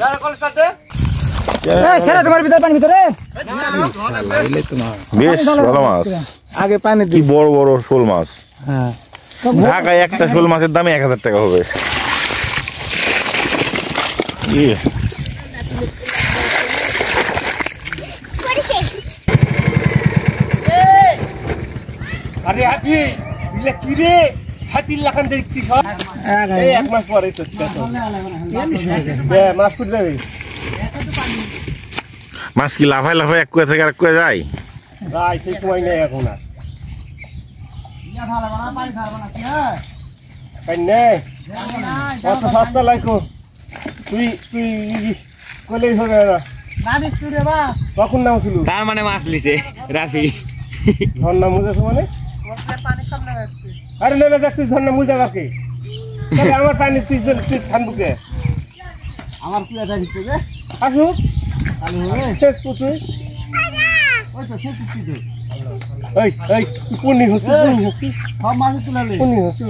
যারা call start দে এই ছেড়ে তোমার ভিতরে পানি ভিতরে লাইলে তো না বেশ ভালো মাছ আগে পানি কি বড় বড় শোল মাছ হ্যাঁ ঢাকায় একটা শোল মাছের দামই 1000 টাকা হবে আরে হাতি ইলে কি রে হাতির লাখান দেখছি সব এই এক মাস পরে তো মাছ কুট যাবে মাছ কি লাফায় লাফায় এক কুয়া থেকে আরেক কুয়া যায় ভাই সেই সময় নেই এখন আর কত সস্তা লাগো তুই কলেই হবে না কখন নাম ছিল তার মানে মাছ লিছে রাফি ঝর্ণা মুজেছে মানে আরে নেবে দেখ তুই ঝর্ণা মুজা বাকি আমার পানি তুই ঠান্ডুকে আমার কুয়া যাইতে রে আসুক তাহলে হবে শেষ পুতুই ওই তো শেষ কিছু দে এই এই কোনি হচ্ছে সব মাছ তুলালে কোনি হচ্ছে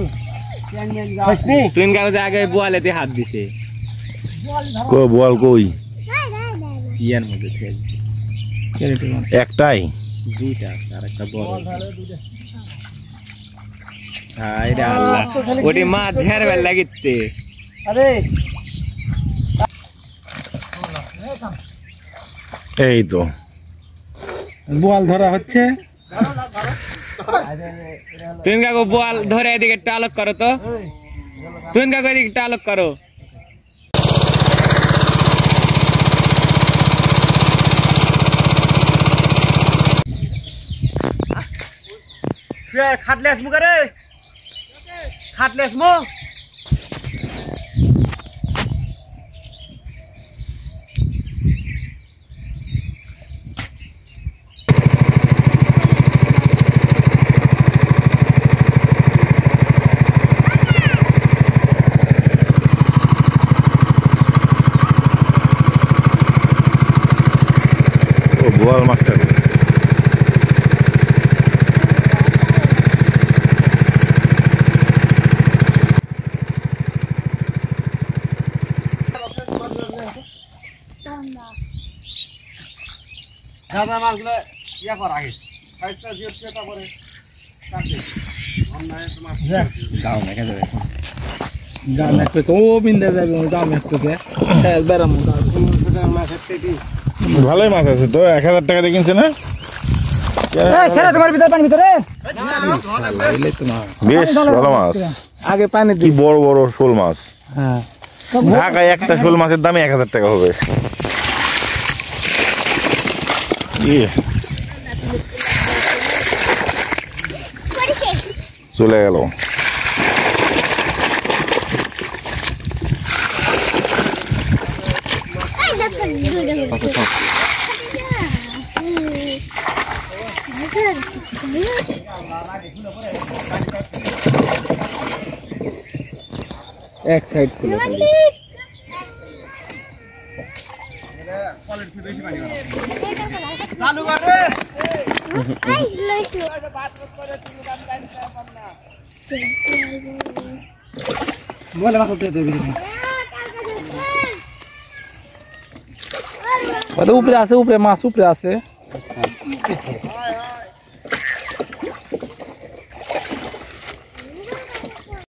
চ্যাং ম্যাং হাসনি তুই কাগজে আগে বোয়ালেতে হাত দিছে কো বল কই ইয়ার মধ্যে থেকে একটাই দুইটা আর একটা বড় হাই রে আল্লাহ ওটি মাছ ঝেরবে লাগিতে আরে এই তো বোয়াল ধরা হচ্ছে তুই কাগো বোয়াল ধরে এদিকে টালক করো তো তুই কাগো এদিকে টালক করো খাটলে আসমু করে খাটলে আসমু বোয়াল মাছটা দাদা মাছগুলো ইয়া কর আগে সাইজটা দিয়ে পেটা করে কাটে অন্যায় তোমার দাও না কেন দাও না তো ও বিন্দা যাবে দাও না তো কে বেরাম দাও মাছের পেটি ভালোই মাছ আছে তো 1000 টাকা দিয়ে কিনছে না এই ছেড়ে তোমার ভিতরে পানি ভিতরে লাইলে তো না বেশ ভালো মাছ আগে পানি কি বড় বড় শোল মাছ হ্যাঁ ঢাকায় একটা শোল মাছের দামই 1000 টাকা হবে চলে গেল এক সাইড খুলে চালু কর রে বলে মাছ দে দেবি উপরে আছে উপরে মাছ উপরে আছে